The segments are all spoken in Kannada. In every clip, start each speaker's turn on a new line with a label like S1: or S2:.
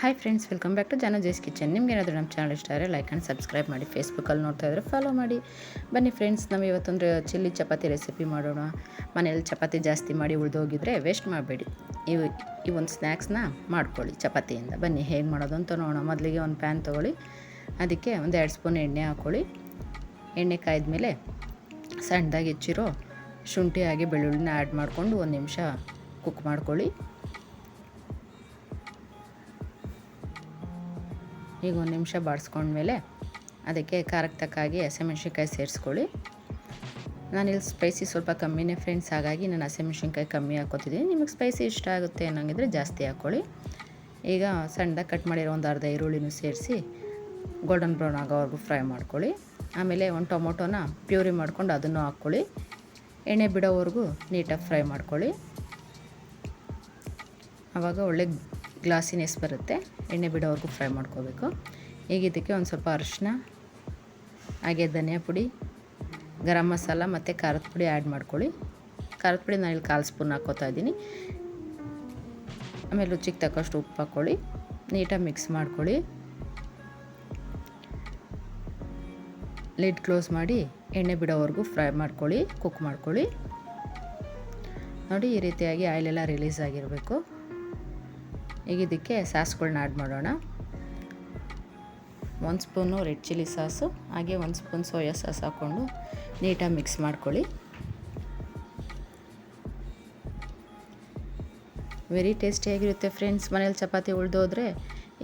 S1: Hi friends, welcome back to Janu's kitchen. ನಿಮ್ಗೆ ಏನಾದರೂ ನಮ್ಮ ಚಾನಲ್ ಇಷ್ಟ ಆದರೆ ಲೈಕ್ ಆ್ಯಂಡ್ ಸಬ್ಸ್ಕ್ರೈಬ್ ಮಾಡಿ. ಫೇಸ್ಬುಕ್ಕಲ್ಲಿ ನೋಡ್ತಾ ಇದ್ದರೆ ಫಾಲೋ ಮಾಡಿ. ಬನ್ನಿ ಫ್ರೆಂಡ್ಸ್, ನಾವು ಇವತ್ತೊಂದು ಚಿಲ್ಲಿ ಚಪಾತಿ ರೆಸಿಪಿ ಮಾಡೋಣ. ಮನೇಲಿ ಚಪಾತಿ ಜಾಸ್ತಿ ಮಾಡಿ ಉಳಿದೋಗಿದ್ರೆ ವೇಸ್ಟ್ ಮಾಡಬೇಡಿ. ಈ ಒಂದು ಸ್ನ್ಯಾಕ್ಸ್ನ ಮಾಡ್ಕೊಳ್ಳಿ ಚಪಾತಿಯಿಂದ. ಬನ್ನಿ ಹೇಗೆ ಮಾಡೋದು ಅಂತ ನೋಡೋಣ. ಮೊದಲಿಗೆ ಒಂದು ಪ್ಯಾನ್ ತೊಗೊಳ್ಳಿ, ಅದಕ್ಕೆ ಒಂದು 2 ಸ್ಪೂನ್ ಎಣ್ಣೆ ಹಾಕ್ಕೊಳ್ಳಿ. ಎಣ್ಣೆ ಕಾಯ್ದಮೇಲೆ ಸಣ್ಣದಾಗಿ ಹೆಚ್ಚಿರೋ ಶುಂಠಿ ಹಾಗೆ ಬೆಳ್ಳುಳ್ಳಿನ ಆ್ಯಡ್ ಮಾಡಿಕೊಂಡು 1 ನಿಮಿಷ ಕುಕ್ ಮಾಡ್ಕೊಳ್ಳಿ. ಈಗ 1 ನಿಮಿಷ ಬಾಡಿಸ್ಕೊಂಡ್ಮೇಲೆ ಅದಕ್ಕೆ ಖಾರಕ್ಕೆ ತಕ್ಕಾಗಿ ಹಸಿಮೆಣ್ಸಿನ್ಕಾಯಿ ಸೇರಿಸ್ಕೊಳ್ಳಿ. ನಾನಿಲ್ಲಿ ಸ್ಪೈಸಿ ಸ್ವಲ್ಪ ಕಮ್ಮಿನೇ ಫ್ರೆಂಡ್ಸ್, ಹಾಗಾಗಿ ನಾನು ಹಸಿಮೆಣ್ಸಿನ್ಕಾಯಿ ಕಮ್ಮಿ ಹಾಕ್ಕೋತಿದ್ದೀನಿ. ನಿಮಗೆ ಸ್ಪೈಸಿ ಇಷ್ಟ ಆಗುತ್ತೆ ಅನ್ನೋಂಗಿದ್ರೆ ಜಾಸ್ತಿ ಹಾಕ್ಕೊಳ್ಳಿ. ಈಗ ಸಣ್ಣದಾಗಿ ಕಟ್ ಮಾಡಿರೋ ಒಂದು ಅರ್ಧ ಈರುಳ್ಳಿನೂ ಸೇರಿಸಿ ಗೋಲ್ಡನ್ ಬ್ರೌನ್ ಆಗೋವರೆಗೂ ಫ್ರೈ ಮಾಡ್ಕೊಳ್ಳಿ. ಆಮೇಲೆ ಒಂದು ಟೊಮೊಟೊನ ಪ್ಯೂರಿ ಮಾಡ್ಕೊಂಡು ಅದನ್ನು ಹಾಕ್ಕೊಳ್ಳಿ. ಎಣ್ಣೆ ಬಿಡೋವರೆಗೂ ನೀಟಾಗಿ ಫ್ರೈ ಮಾಡ್ಕೊಳ್ಳಿ. ಆವಾಗ ಒಳ್ಳೆ ಗ್ಲಾಸಿನೆಸ್ ಬರುತ್ತೆ. ಎಣ್ಣೆ ಬಿಡೋವರೆಗೂ ಫ್ರೈ ಮಾಡ್ಕೋಬೇಕು. ಈಗ ಇದಕ್ಕೆ ಒಂದು ಸ್ವಲ್ಪ ಅರಿಶಿನ ಹಾಗೆ ಧನಿಯಾ ಪುಡಿ, ಗರಂ ಮಸಾಲ ಮತ್ತು ಖಾರದ ಪುಡಿ ಆ್ಯಡ್ ಮಾಡ್ಕೊಳ್ಳಿ. ಖಾರದ ಪುಡಿ ನಾನಿಲ್ಲಿ 1/4 ಸ್ಪೂನ್ ಹಾಕ್ಕೋತಾ ಇದ್ದೀನಿ. ಆಮೇಲೆ ರುಚಿಗೆ ತಕ್ಕಷ್ಟು ಉಪ್ಪು ಹಾಕ್ಕೊಳ್ಳಿ. ನೀಟಾಗಿ ಮಿಕ್ಸ್ ಮಾಡ್ಕೊಳ್ಳಿ. ಲಿಡ್ ಕ್ಲೋಸ್ ಮಾಡಿ ಎಣ್ಣೆ ಬಿಡೋವರೆಗೂ ಫ್ರೈ ಮಾಡ್ಕೊಳ್ಳಿ, ಕುಕ್ ಮಾಡ್ಕೊಳ್ಳಿ. ನೋಡಿ, ಈ ರೀತಿಯಾಗಿ ಆಯಿಲೆಲ್ಲ ರಿಲೀಸ್ ಆಗಿರಬೇಕು. ಈಗ ಇದಕ್ಕೆ ಸಾಸ್ಗಳನ್ನ ಆ್ಯಡ್ ಮಾಡೋಣ. 1 ಸ್ಪೂನು ರೆಡ್ ಚಿಲ್ಲಿ ಸಾಸು ಹಾಗೆ 1 ಸ್ಪೂನ್ ಸೋಯಾ ಸಾಸ್ ಹಾಕ್ಕೊಂಡು ನೀಟಾಗಿ ಮಿಕ್ಸ್ ಮಾಡ್ಕೊಳ್ಳಿ. ವೆರಿ ಟೇಸ್ಟಿಯಾಗಿರುತ್ತೆ ಫ್ರೆಂಡ್ಸ್. ಮನೇಲಿ ಚಪಾತಿ ಉಳಿದೋದ್ರೆ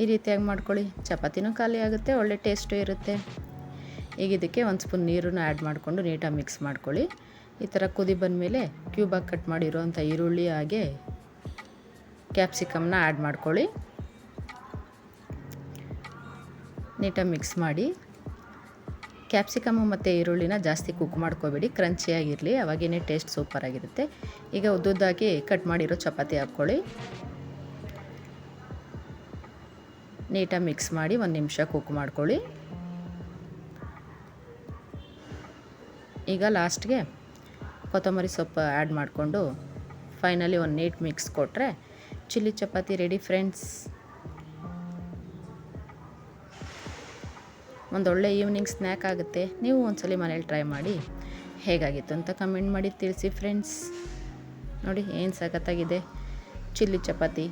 S1: ಈ ರೀತಿಯಾಗಿ ಮಾಡ್ಕೊಳ್ಳಿ. ಚಪಾತಿನೂ ಖಾಲಿ ಆಗುತ್ತೆ, ಒಳ್ಳೆ ಟೇಸ್ಟು ಇರುತ್ತೆ. ಈಗ ಇದಕ್ಕೆ 1 ಸ್ಪೂನ್ ನೀರನ್ನು ಆ್ಯಡ್ ಮಾಡಿಕೊಂಡು ನೀಟಾಗಿ ಮಿಕ್ಸ್ ಮಾಡ್ಕೊಳ್ಳಿ. ಈ ಥರ ಕುದಿ ಬಂದಮೇಲೆ ಕ್ಯೂಬಾಗಿ ಕಟ್ ಮಾಡಿರೋವಂಥ ಈರುಳ್ಳಿ ಹಾಗೆ ಕ್ಯಾಪ್ಸಿಕಮ್ನ ಆ್ಯಡ್ ಮಾಡ್ಕೊಳ್ಳಿ. ನೀಟಾಗಿ ಮಿಕ್ಸ್ ಮಾಡಿ. ಕ್ಯಾಪ್ಸಿಕಮ್ಮು ಮತ್ತು ಈರುಳ್ಳಿನ ಜಾಸ್ತಿ ಕುಕ್ ಮಾಡ್ಕೋಬೇಡಿ, ಕ್ರಂಚಿಯಾಗಿರಲಿ, ಅವಾಗೇ ಟೇಸ್ಟ್ ಸೂಪರಾಗಿರುತ್ತೆ. ಈಗ ಉದ್ದುದ್ದಾಗಿ ಕಟ್ ಮಾಡಿರೋ ಚಪಾತಿ ಹಾಕ್ಕೊಳ್ಳಿ. ನೀಟಾಗಿ ಮಿಕ್ಸ್ ಮಾಡಿ 1 ನಿಮಿಷ ಕುಕ್ ಮಾಡ್ಕೊಳ್ಳಿ. ಈಗ ಲಾಸ್ಟ್ಗೆ ಕೊತ್ತಂಬರಿ ಸೊಪ್ಪು ಆ್ಯಡ್ ಮಾಡಿಕೊಂಡು ಫೈನಲಿ ಒಂದು ನೀಟ್ ಮಿಕ್ಸ್ ಕೊಟ್ಟರೆ ಚಿಲ್ಲಿ ಚಪಾತಿ ರೆಡಿ ಫ್ರೆಂಡ್ಸ್. ಒಂದೊಳ್ಳೆ ಈವ್ನಿಂಗ್ ಸ್ನ್ಯಾಕ್ ಆಗುತ್ತೆ. ನೀವು ಒಂದ್ಸಲಿ ಮನೇಲಿ ಟ್ರೈ ಮಾಡಿ ಹೇಗಾಗಿತ್ತು ಅಂತ ಕಮೆಂಟ್ ಮಾಡಿ ತಿಳಿಸಿ ಫ್ರೆಂಡ್ಸ್. ನೋಡಿ ಏನು ಸಖತ್ತಾಗಿದೆ ಚಿಲ್ಲಿ ಚಪಾತಿ.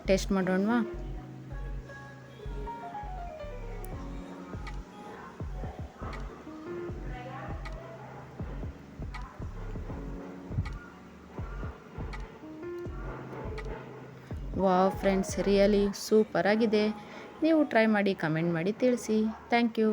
S1: ಟೇಸ್ಟ್ ಮಾಡೋಣವಾ? ವಾವ್ ಫ್ರೆಂಡ್ಸ್, ರಿಯಲಿ ಸೂಪರಾಗಿದೆ. ನೀವು ಟ್ರೈ ಮಾಡಿ ಕಮೆಂಟ್ ಮಾಡಿ ತಿಳಿಸಿ. Thank you.